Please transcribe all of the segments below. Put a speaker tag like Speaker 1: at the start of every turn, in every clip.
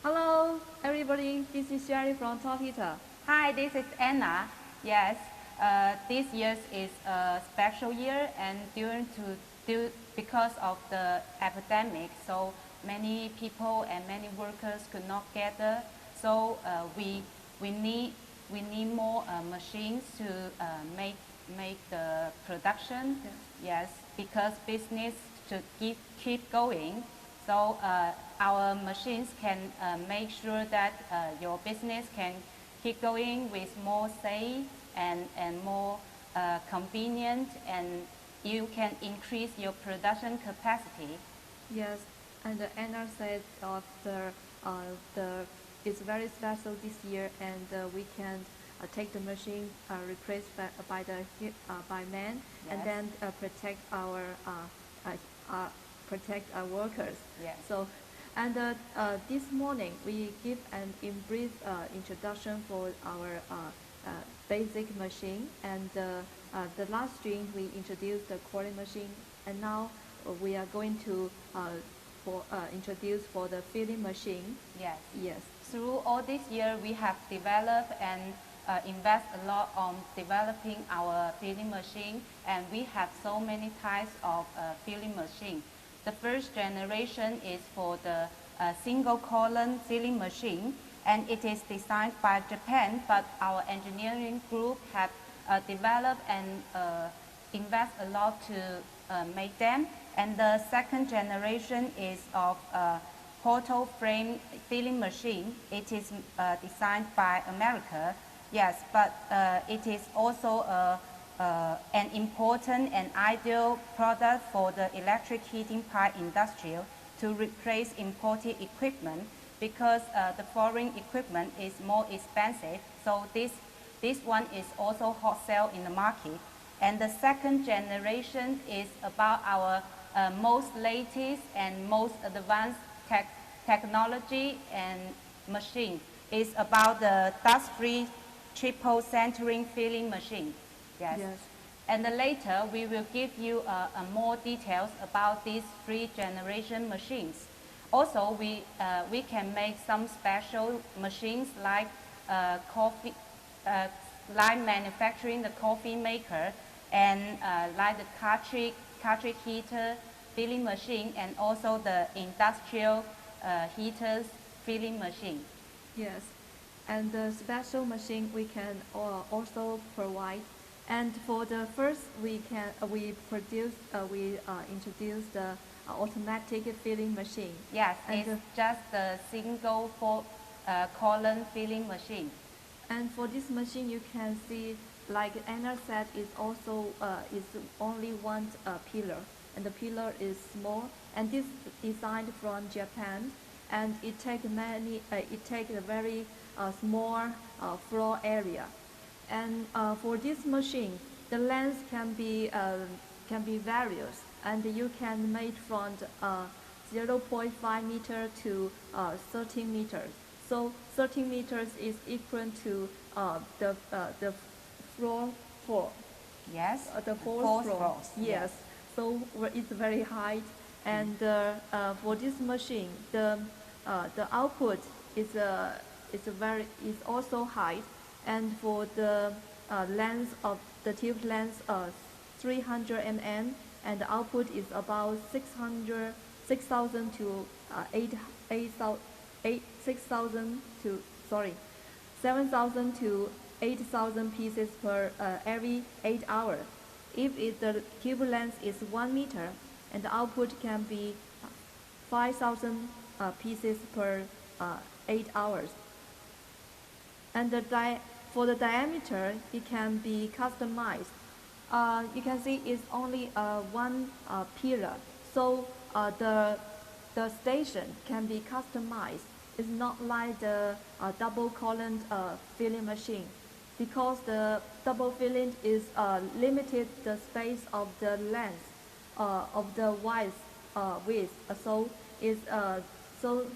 Speaker 1: Hello, everybody. This is Sherry from Top Heater.
Speaker 2: Hi, this is Anna. Yes, this year is a special year, and because of the epidemic, so many people and many workers could not gather. So we need more machines to make the production. Yes, because business should keep going. So our machines can make sure that your business can keep going with more safe and more convenient, and you can increase your production capacity.
Speaker 1: Yes, and Anna said it's very special this year, and we can take the machine replaced by man,
Speaker 2: Yes.
Speaker 1: and then protect our workers.
Speaker 2: Yes.
Speaker 1: So, and this morning we give an in brief introduction for our basic machine, and the last stream we introduced the quarry machine, and now we are going to introduce for the filling machine.
Speaker 2: Yes.
Speaker 1: Yes.
Speaker 2: Through all this year, we have developed and invest a lot on developing our filling machine, and we have so many types of filling machine. The first generation is for the single column filling machine, and it is designed by Japan, but our engineering group have developed and invest a lot to make them. And the second generation is of portal frame filling machine. It is designed by America, yes, but it is also an important and ideal product for the electric heating pipe industry to replace imported equipment, because the foreign equipment is more expensive. So this one is also hot sale in the market. And the second generation is about our most latest and most advanced technology and machine. It's about the dust-free triple centering filling machine. Yes.
Speaker 1: Yes.
Speaker 2: And then later we will give you more details about these 3 generation machines. Also, we can make some special machines like coffee, like manufacturing the coffee maker, and like the cartridge heater filling machine, and also the industrial heaters filling machine.
Speaker 1: Yes, and the special machine we can also provide. And for the first, we introduce the automatic filling machine.
Speaker 2: Yes,
Speaker 1: and
Speaker 2: it's just the single column filling machine.
Speaker 1: And for this machine, you can see, like Anna said, is only one pillar, and the pillar is small, and this designed from Japan, and it takes a very small floor area, and for this machine, the length can be various, and you can make from 0.5 meter to 13 meters. So 13 meters is equal to the floor four.
Speaker 2: Yes.
Speaker 1: The fourth floor. Yes. So it's very high, and for this machine, the output is also high, and for the length of the tube length 300 mm, and the output is about 6,000 to 7,000 to 8,000 pieces per every 8 hours. If the tube length is 1 meter, and the output can be 5,000 pieces per 8 hours. And for the diameter, it can be customized. You can see it's only one pillar, so the station can be customized. It's not like the double column filling machine, because the double filling is limited the space of the length of the width width. So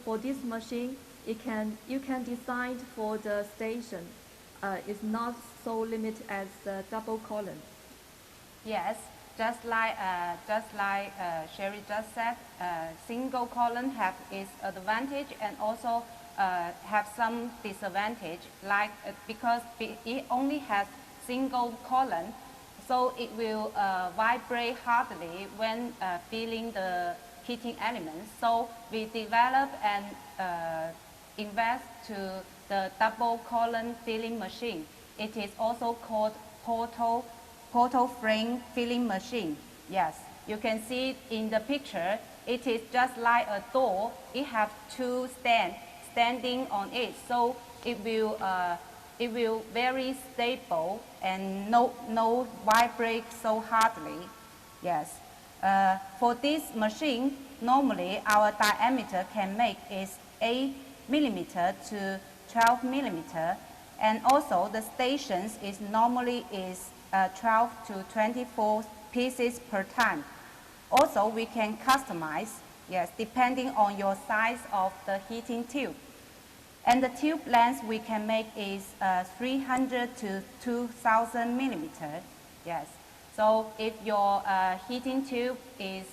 Speaker 1: for this machine, you can design for the station. It's not so limited as the double column.
Speaker 2: Yes, just like Sherry just said, single column have its advantage and also have some disadvantage. Like because it only has single column, so it will vibrate hardly when filling the heating elements. So we develop and invest to the double column filling machine. It is also called portal frame filling machine. Yes, you can see it in the picture. It is just like a door. It has two standing on it, so it will very stable and no vibrate so hardly. Yes. For this machine, normally our diameter can make is 8 millimeter to 12 millimeter, and also the stations is normally 12 to 24 pieces per time. Also, we can customize, yes, depending on your size of the heating tube. And the tube length we can make is 300 to 2000 millimeter, yes. So if your heating tube is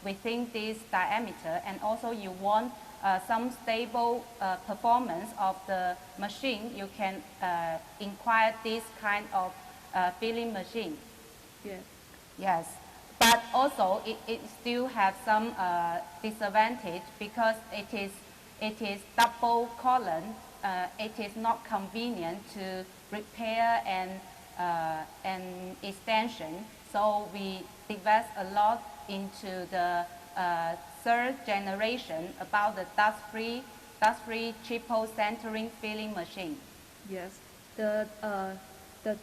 Speaker 2: within this diameter, and also you want some stable performance of the machine, you can inquire this kind of filling machine.
Speaker 1: Yes.
Speaker 2: Yes, but also it still has some disadvantage because it is double column. It is not convenient to repair and extension. So we invest a lot into the third generation about the dust-free triple centering filling machine.
Speaker 1: Yes, the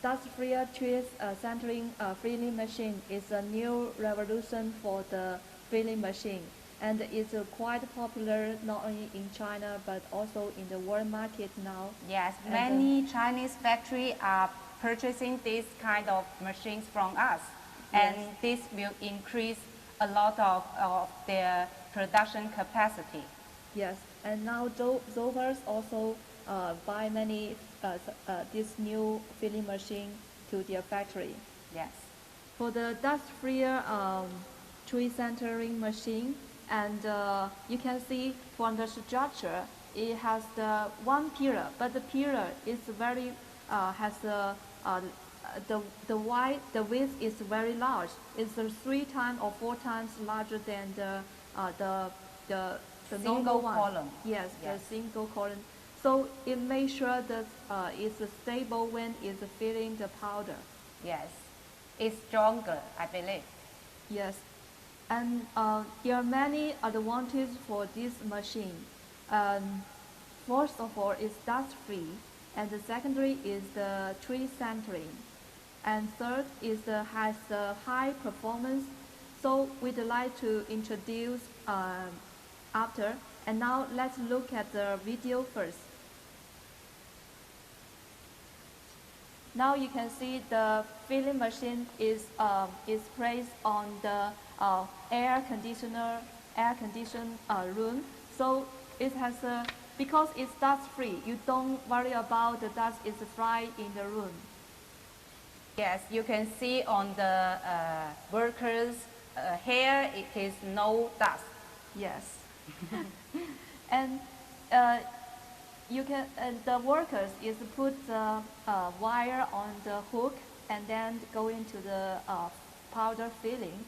Speaker 1: dust-free twist centering filling machine is a new revolution for the filling machine, and it's quite popular not only in China but also in the world market now.
Speaker 2: Yes, many Chinese factories are purchasing this kind of machines from us, and
Speaker 1: yes,
Speaker 2: this will increase a lot of their production capacity.
Speaker 1: Yes, and now Zovers also buy many this new filling machine to their factory.
Speaker 2: Yes.
Speaker 1: For the dust-free tree centering machine, and you can see from the structure, it has the one pillar, but the pillar is very has the width is very large. It's 3 times or 4 times larger than the
Speaker 2: Single
Speaker 1: normal one.
Speaker 2: column.
Speaker 1: Yes,
Speaker 2: Yes.
Speaker 1: the single column. So it makes sure that it's stable when it's filling the powder.
Speaker 2: Yes, it's stronger, I believe.
Speaker 1: Yes, and there are many advantages for this machine. First of all, it's dust-free, and the secondary is the tree centering, and third is has the high performance. So we'd like to introduce after, and now let's look at the video first. Now you can see the filling machine is placed on the air conditioned room. So it has because it's dust free. You don't worry about the dust is fly in the room.
Speaker 2: Yes, you can see on the workers' hair, it is no dust.
Speaker 1: Yes, and the workers is put the wire on the hook and then go into the powder filling.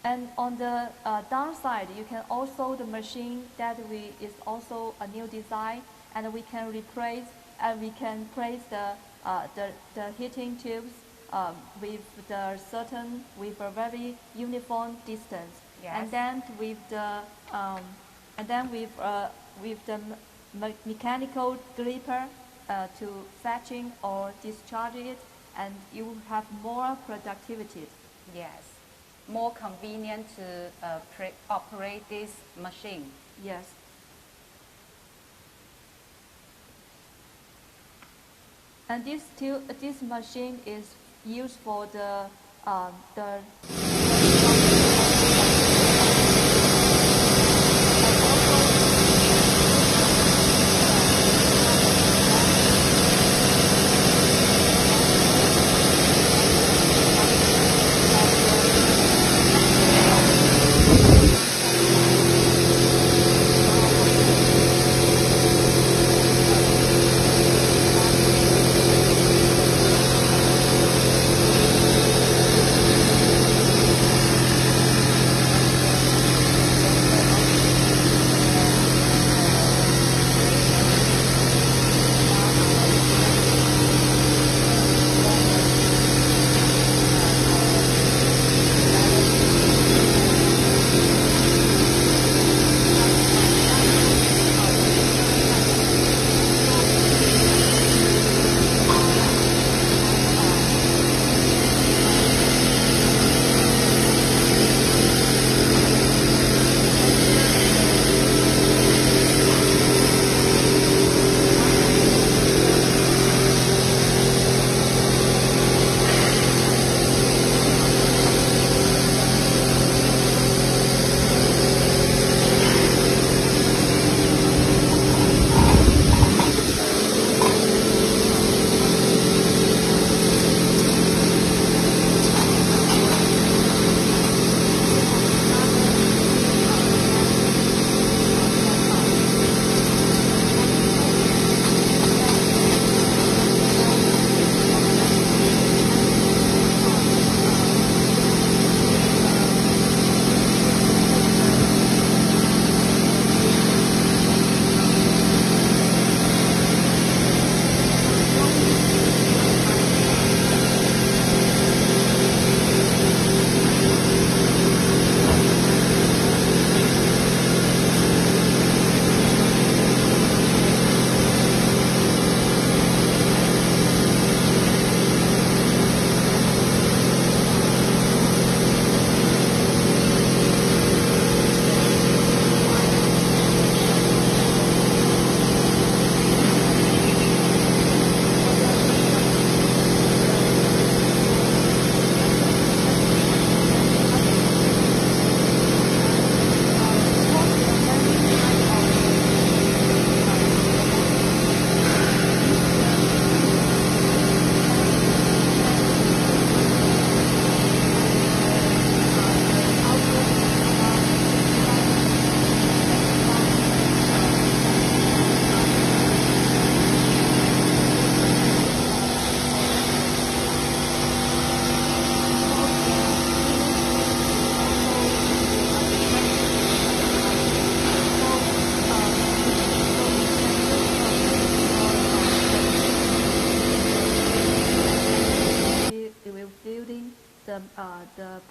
Speaker 1: And on the downside, you can also the machine that is also a new design, and we can replace and we can place the heating tubes with a very uniform distance.
Speaker 2: Yes.
Speaker 1: And then with the mechanical gripper to fetching or discharge it, and you have more productivity.
Speaker 2: Yes, more convenient to operate this machine.
Speaker 1: Yes. And this machine is used for the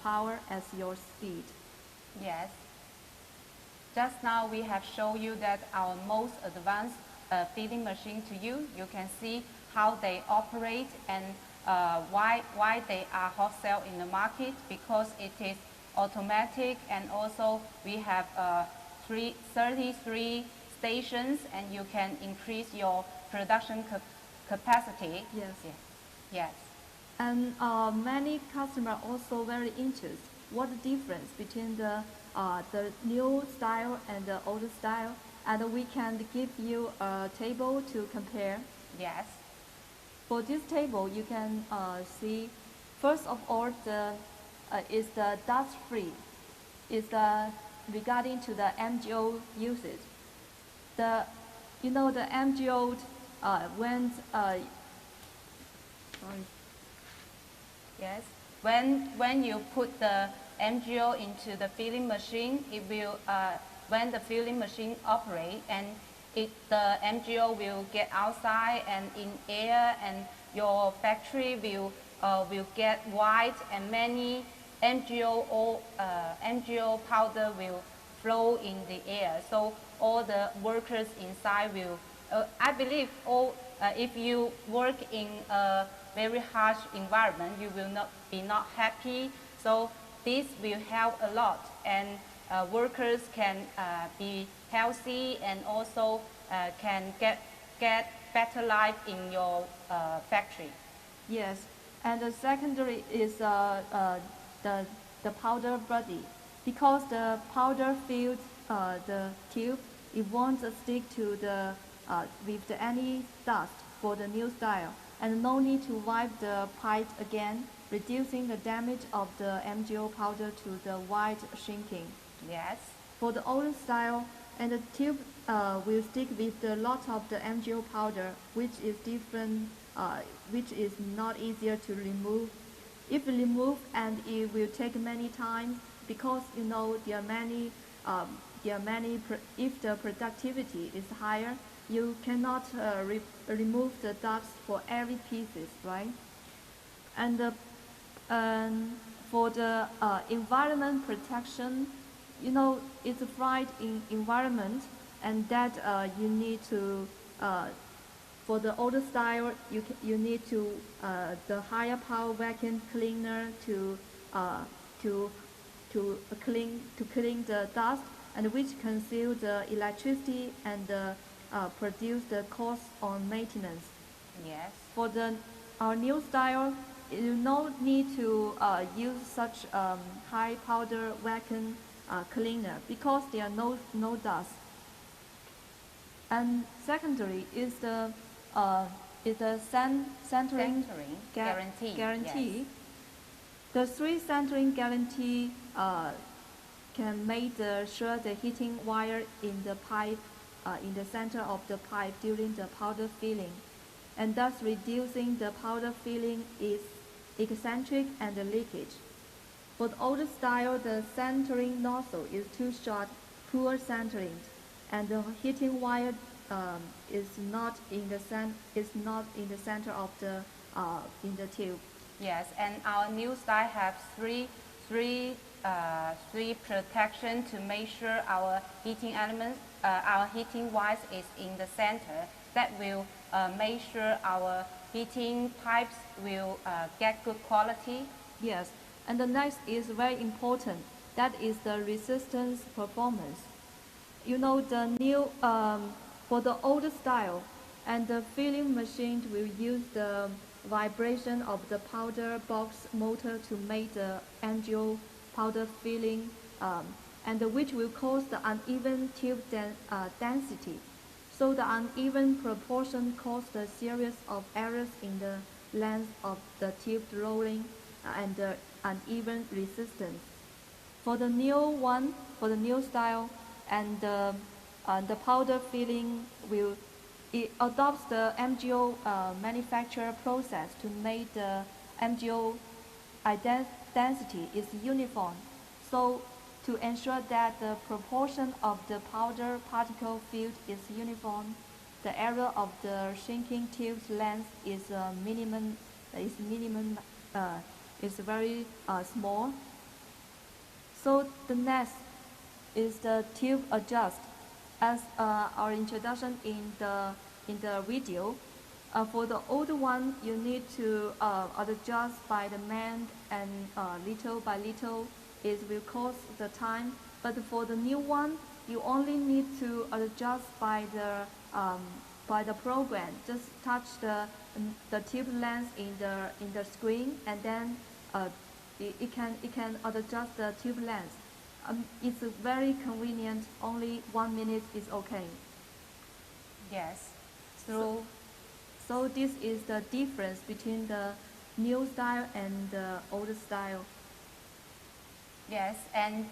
Speaker 1: power as your speed.
Speaker 2: Yes. Just now we have shown you that our most advanced filling machine to you. You can see how they operate and why they are hot sale in the market, because it is automatic, and also we have 33 stations, and you can increase your production capacity.
Speaker 1: Yes.
Speaker 2: Yes. Yes.
Speaker 1: And many customers also very interested what the difference between the new style and the old style, and we can give you a table to compare.
Speaker 2: Yes.
Speaker 1: For this table, you can see, first of all, is the dust free. Is regarding to the MGO usage. The MGO when sorry.
Speaker 2: Yes. When you put the MGO into the filling machine, it will when the filling machine operate, and the MGO will get outside and in air, and your factory will get white, and many MGO powder will flow in the air. So all the workers inside will. I believe if you work in a very harsh environment, you will not happy. So this will help a lot, and workers can be healthy, and also can get better life in your factory.
Speaker 1: Yes, and the secondary is the powder body, because the powder fills the tube. It won't stick to the with any dust for the new style, and no need to wipe the pipe again, reducing the damage of the MGO powder to the white shrinking.
Speaker 2: Yes.
Speaker 1: For the old style, and the tube will stick with a lot of the MGO powder, which is different, which is not easier to remove. If removed, and it will take many times, because there are many. If the productivity is higher, you cannot remove the dust for every pieces, right? And for the environment protection, it's a fried environment, and that you need to. For the older style, you need to the higher power vacuum cleaner to clean the dust, and which consume the electricity and produce the cost on maintenance.
Speaker 2: Yes.
Speaker 1: For our new style, you no need to use such high powder vacuum cleaner, because there are no dust. And secondary is the centering guarantee.
Speaker 2: Yes.
Speaker 1: The 3 centering guarantee can make sure the heating wire in the pipe in the center of the pipe during the powder filling, and thus reducing the powder filling is eccentric and the leakage. For the older style, the centering nozzle is too short, poor centering, and the heating wire is not in the center of the in the tube.
Speaker 2: Yes, and our new style have three protection to make sure our heating elements, our heating wires is in the center. That will make sure our heating pipes will get good quality.
Speaker 1: Yes, and the next is very important. That is the resistance performance. The new for the older style, and the filling machine will use the vibration of the powder box motor to make the MGO powder filling, and which will cause the uneven tube density. So the uneven proportion caused a series of errors in the length of the tube rolling and the uneven resistance. For the new style, and the powder filling it adopts the MGO manufacture process to make the MGO density is uniform. So to ensure that the proportion of the powder particle filled is uniform, the error of the shrinking tube's length is very small, So the next is the tube adjust. As our introduction in the video, for the old one, you need to adjust by the man and little by little. It will cost the time. But for the new one, you only need to adjust by the program. Just touch the tube length in the screen, and then it can adjust the tube length. It's very convenient. Only 1 minute is okay.
Speaker 2: Yes.
Speaker 1: So this is the difference between the new style and the old style.
Speaker 2: Yes, and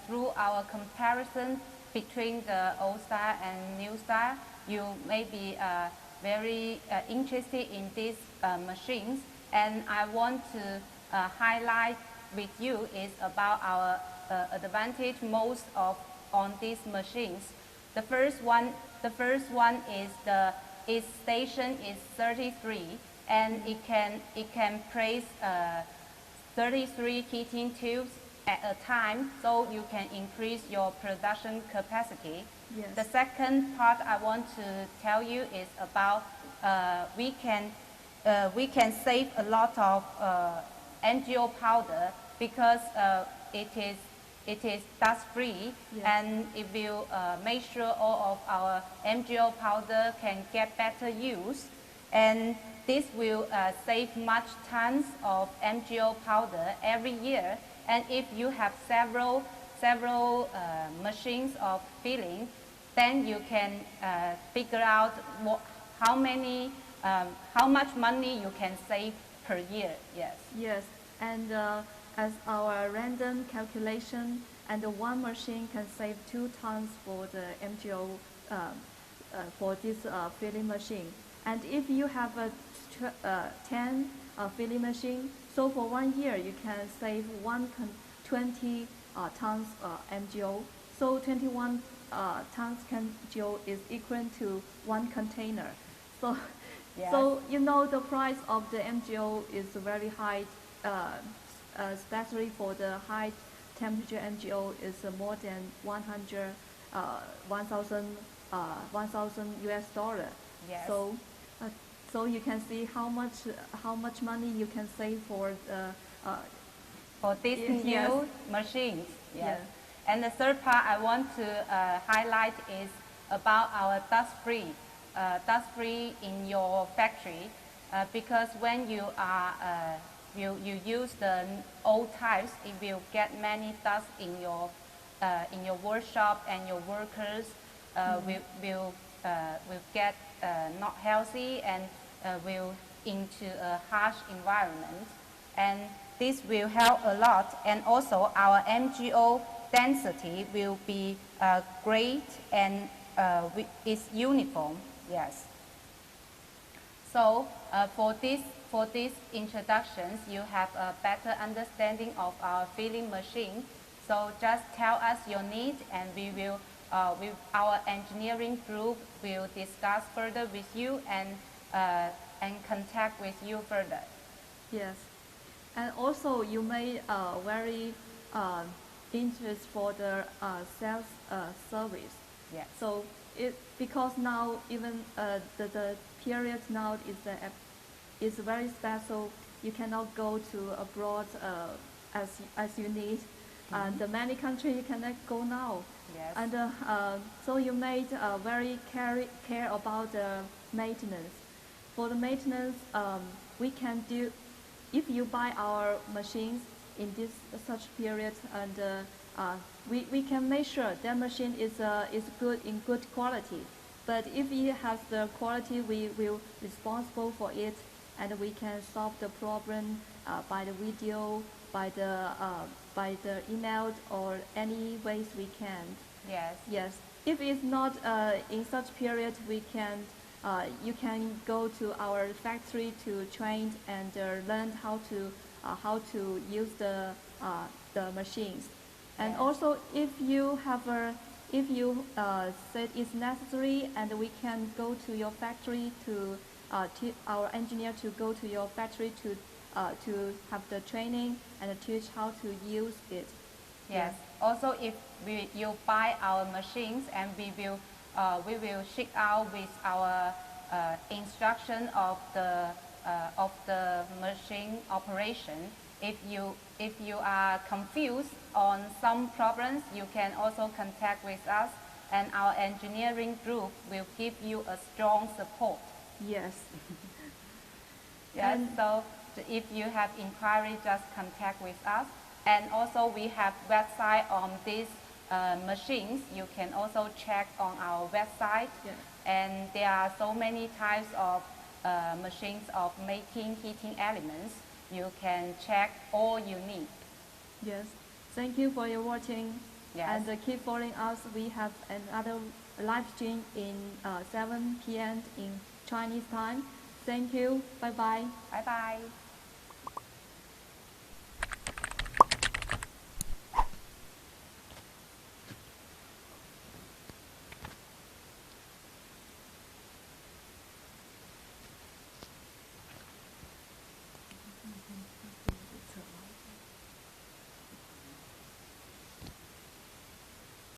Speaker 2: through our comparison between the old style and new style, you may be very interested in these machines. And I want to highlight with you is about our advantage most of on these machines. The first one is its station is 33, and it can place 33 heating tubes at a time, so you can increase your production capacity.
Speaker 1: Yes.
Speaker 2: The second part I want to tell you is about we can save a lot of MgO powder because it is dust free.
Speaker 1: Yes.
Speaker 2: And it will make sure all of our MgO powder can get better use, and this will save much tons of MgO powder every year. And if you have several machines of filling, then you can figure out how much money you can save per year. Yes.
Speaker 1: Yes, and as our random calculation, and one machine can save 2 tons for the MgO for this filling machine. And if you have 10 filling machine, so for 1 year you can save 20 tons MgO. So 21 tons MgO is equal to 1 container. So,
Speaker 2: Yes.
Speaker 1: so you know the price of the MgO is very high, especially for the high temperature MgO is more than 1,000 US dollar.
Speaker 2: Yes.
Speaker 1: So you can see how much money you can save for
Speaker 2: these
Speaker 1: Yes.
Speaker 2: new machines. Yes.
Speaker 1: Yeah.
Speaker 2: And the third part I want to highlight is about our dust-free in your factory, because when you you use the old types, it will get many dust in your workshop, and your workers will get not healthy, and will into a harsh environment. And this will help a lot, and also our MgO density will be great, and it's uniform. Yes. So for these introductions, you have a better understanding of our filling machine. So just tell us your need, and we will, with our engineering group, will discuss further with you and contact with you further.
Speaker 1: Yes, and also you may very interest for the sales service.
Speaker 2: Yes.
Speaker 1: So because now even the period now is very special. You cannot go to abroad as you need, and many countries you cannot go now.
Speaker 2: Yes.
Speaker 1: And so you made very care about the maintenance. For the maintenance, we can do, if you buy our machines in this such period, and we can make sure that machine is good, in good quality. But if it has the quality, we will responsible for it, and we can solve the problem by the video, by the email, or any ways we can.
Speaker 2: Yes.
Speaker 1: Yes. If it's not in such period, we can you can go to our factory to train and learn how to use the machines. And
Speaker 2: Yes.
Speaker 1: also, if you said it's necessary, and we can go to your factory to our engineer to go to your factory to have the training and teach how to use it.
Speaker 2: Yes. Also, if you buy our machines, and we will ship out with our instruction of the machine operation. If you are confused on some problems, you can also contact with us, and our engineering group will give you a strong support.
Speaker 1: Yes.
Speaker 2: Yes,
Speaker 1: And-
Speaker 2: so if you have inquiry, just contact with us. And also we have website on these machines. You can also check on our website.
Speaker 1: Yes.
Speaker 2: And there are so many types of machines of making heating elements. You can check all you need.
Speaker 1: Yes. Thank you for your watching.
Speaker 2: Yes.
Speaker 1: And keep following us. We have another live stream in 7 p.m. in Chinese time. Thank you. Bye bye.
Speaker 2: Bye bye.